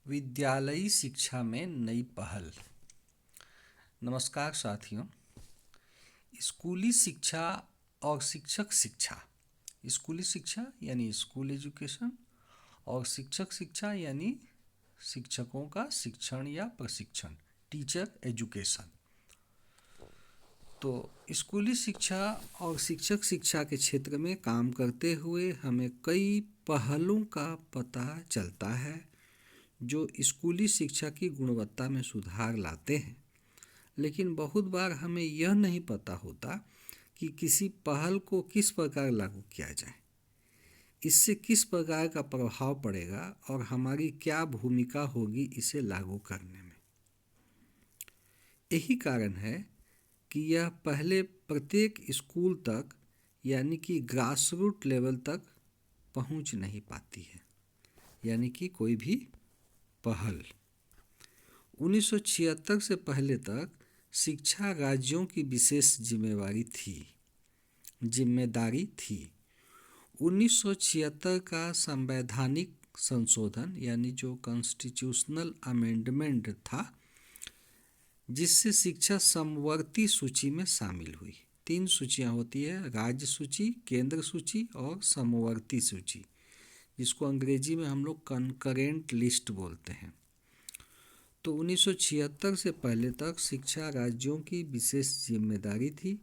विद्यालयी शिक्षा में नई पहल। नमस्कार साथियों। स्कूली शिक्षा और शिक्षक शिक्षा। स्कूली शिक्षा यानी स्कूल एजुकेशन और शिक्षक शिक्षा यानी शिक्षकों का शिक्षण या प्रशिक्षण, टीचर एजुकेशन। तो स्कूली शिक्षा और शिक्षक शिक्षा के क्षेत्र में काम करते हुए हमें कई पहलों का पता चलता है जो स्कूली शिक्षा की गुणवत्ता में सुधार लाते हैं। लेकिन बहुत बार हमें यह नहीं पता होता कि किसी पहल को किस प्रकार लागू किया जाए, इससे किस प्रकार का प्रभाव पड़ेगा और हमारी क्या भूमिका होगी इसे लागू करने में। यही कारण है कि यह पहले प्रत्येक स्कूल तक यानी कि ग्रास रूट लेवल तक पहुंच नहीं पाती है, यानी कि कोई भी पहल। 1976 से पहले तक शिक्षा राज्यों की विशेष जिम्मेदारी थी। 1976 का संवैधानिक संशोधन यानी जो कॉन्स्टिट्यूशनल अमेंडमेंट था, जिससे शिक्षा समवर्ती सूची में शामिल हुई। 3 सूचियां होती है, राज्य सूची, केंद्र सूची और समवर्ती सूची, जिसको अंग्रेजी में हम लोग कंकरेंट लिस्ट बोलते हैं। तो 1976 से पहले तक शिक्षा राज्यों की विशेष जिम्मेदारी थी।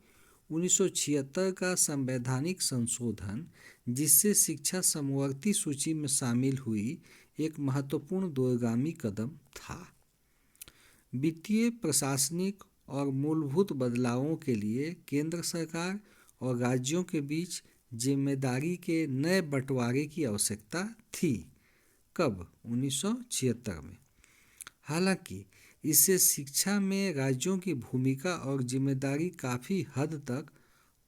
1976 का संवैधानिक संशोधन, जिससे शिक्षा समवर्ती सूची में शामिल हुई, एक महत्वपूर्ण दूरगामी कदम था। वित्तीय, प्रशासनिक और मूलभूत बदलावों के लिए केंद्र सरकार और राज्यों के बीच जिम्मेदारी के नए बंटवारे की आवश्यकता थी। कब? 1976 में। हालांकि इससे शिक्षा में राज्यों की भूमिका और जिम्मेदारी काफ़ी हद तक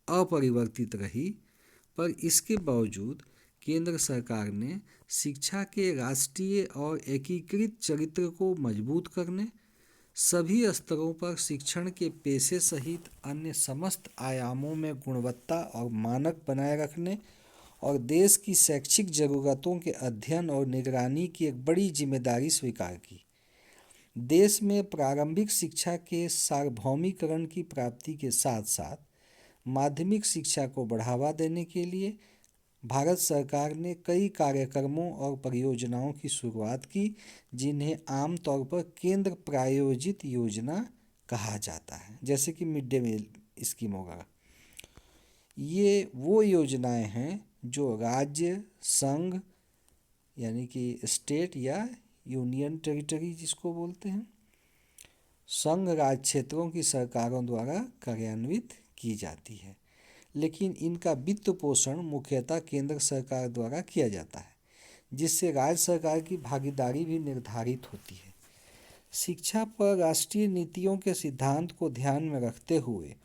अपरिवर्तित रही, पर इसके बावजूद केंद्र सरकार ने शिक्षा के राष्ट्रीय और एकीकृत चरित्र को मजबूत करने, सभी स्तरों पर शिक्षण के पेशे सहित अन्य समस्त आयामों में गुणवत्ता और मानक बनाए रखने और देश की शैक्षिक ज़रूरतों के अध्ययन और निगरानी की एक बड़ी जिम्मेदारी स्वीकार की। देश में प्रारंभिक शिक्षा के सार्वभौमिकरण की प्राप्ति के साथ साथ माध्यमिक शिक्षा को बढ़ावा देने के लिए भारत सरकार ने कई कार्यक्रमों और परियोजनाओं की शुरुआत की, जिन्हें आमतौर पर केंद्र प्रायोजित योजना कहा जाता है, जैसे कि मिड डे मील स्कीम वगैरह। ये वो योजनाएं हैं जो राज्य, संघ यानी कि स्टेट या यूनियन टेरिटरी जिसको बोलते हैं, संघ राज्य क्षेत्रों की सरकारों द्वारा कार्यान्वित की जाती है। लेकिन इनका वित्त पोषण मुख्यतः केंद्र सरकार द्वारा किया जाता है, जिससे राज्य सरकार की भागीदारी भी निर्धारित होती है। शिक्षा पर राष्ट्रीय नीतियों के सिद्धांत को ध्यान में रखते हुए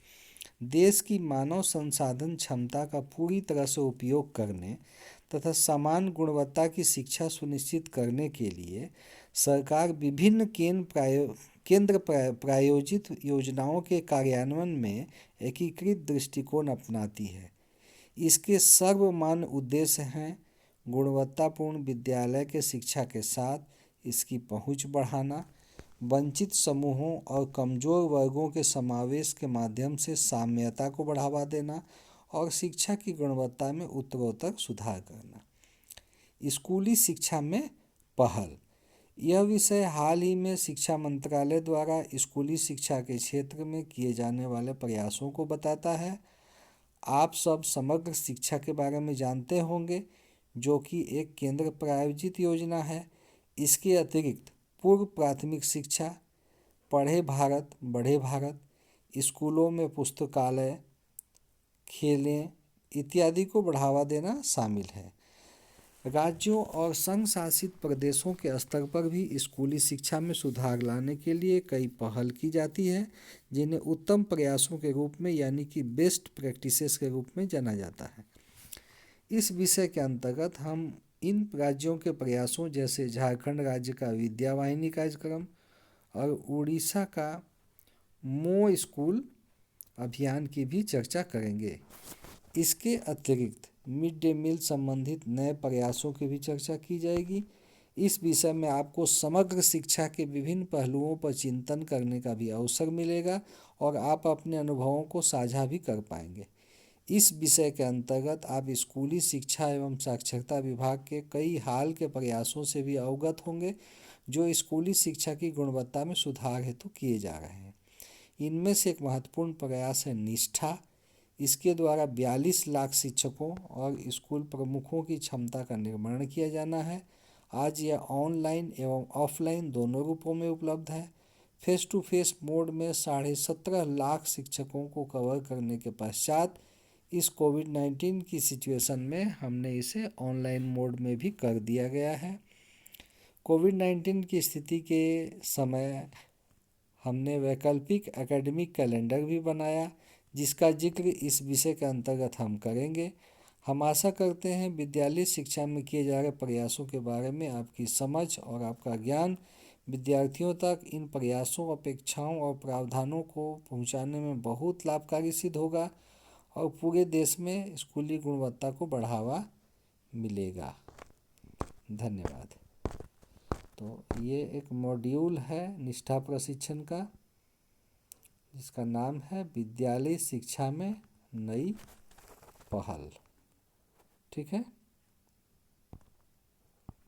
देश की मानव संसाधन क्षमता का पूरी तरह से उपयोग करने तथा समान गुणवत्ता की शिक्षा सुनिश्चित करने के लिए सरकार विभिन्न केंद्र प्रायोजित योजनाओं के कार्यान्वयन में एकीकृत दृष्टिकोण अपनाती है। इसके सर्वमान्य उद्देश्य हैं गुणवत्तापूर्ण विद्यालय के शिक्षा के साथ इसकी पहुंच बढ़ाना, वंचित समूहों और कमज़ोर वर्गों के समावेश के माध्यम से साम्यता को बढ़ावा देना और शिक्षा की गुणवत्ता में उत्तरोत्तर सुधार करना। स्कूली शिक्षा में पहल। यह विषय हाल ही में शिक्षा मंत्रालय द्वारा स्कूली शिक्षा के क्षेत्र में किए जाने वाले प्रयासों को बताता है। आप सब समग्र शिक्षा के बारे में जानते होंगे, जो कि एक केंद्र प्रायोजित योजना है। इसके अतिरिक्त पूर्व प्राथमिक शिक्षा, पढ़े भारत बढ़े भारत, स्कूलों में पुस्तकालय, खेलें इत्यादि को बढ़ावा देना शामिल है। राज्यों और संघ शासित प्रदेशों के स्तर पर भी स्कूली शिक्षा में सुधार लाने के लिए कई पहल की जाती है, जिन्हें उत्तम प्रयासों के रूप में यानी कि बेस्ट प्रैक्टिसेस के रूप में जाना जाता है। इस विषय के अंतर्गत हम इन राज्यों के प्रयासों जैसे झारखंड राज्य का विद्यावाहिनी कार्यक्रम और उड़ीसा का मो स्कूल अभियान की भी चर्चा करेंगे। इसके अतिरिक्त मिड डे मील संबंधित नए प्रयासों की भी चर्चा की जाएगी। इस विषय में आपको समग्र शिक्षा के विभिन्न पहलुओं पर चिंतन करने का भी अवसर मिलेगा और आप अपने अनुभवों को साझा भी कर पाएंगे। इस विषय के अंतर्गत आप स्कूली शिक्षा एवं साक्षरता विभाग के कई हाल के प्रयासों से भी अवगत होंगे जो स्कूली शिक्षा की गुणवत्ता में सुधार हेतु किए जा रहे हैं। इनमें से एक महत्वपूर्ण प्रयास है निष्ठा। इसके द्वारा 42 लाख शिक्षकों और स्कूल प्रमुखों की क्षमता का निर्माण किया जाना है। आज यह ऑनलाइन एवं ऑफलाइन दोनों रूपों में उपलब्ध है। फेस टू फेस मोड में 17.5 लाख शिक्षकों को कवर करने के पश्चात इस कोविड-19 की सिचुएशन में हमने इसे ऑनलाइन मोड में भी कर दिया गया है। कोविड-19 की स्थिति के समय हमने वैकल्पिक एकेडमिक कैलेंडर भी बनाया जिसका जिक्र इस विषय के अंतर्गत हम करेंगे। हम आशा करते हैं विद्यालय शिक्षा में किए जा रहे प्रयासों के बारे में आपकी समझ और आपका ज्ञान विद्यार्थियों तक इन प्रयासों, अपेक्षाओं और प्रावधानों को पहुंचाने में बहुत लाभकारी सिद्ध होगा और पूरे देश में स्कूली गुणवत्ता को बढ़ावा मिलेगा। धन्यवाद। तो ये एक मॉड्यूल है निष्ठा प्रशिक्षण का जिसका नाम है विद्यालय शिक्षा में नई पहल। ठीक है।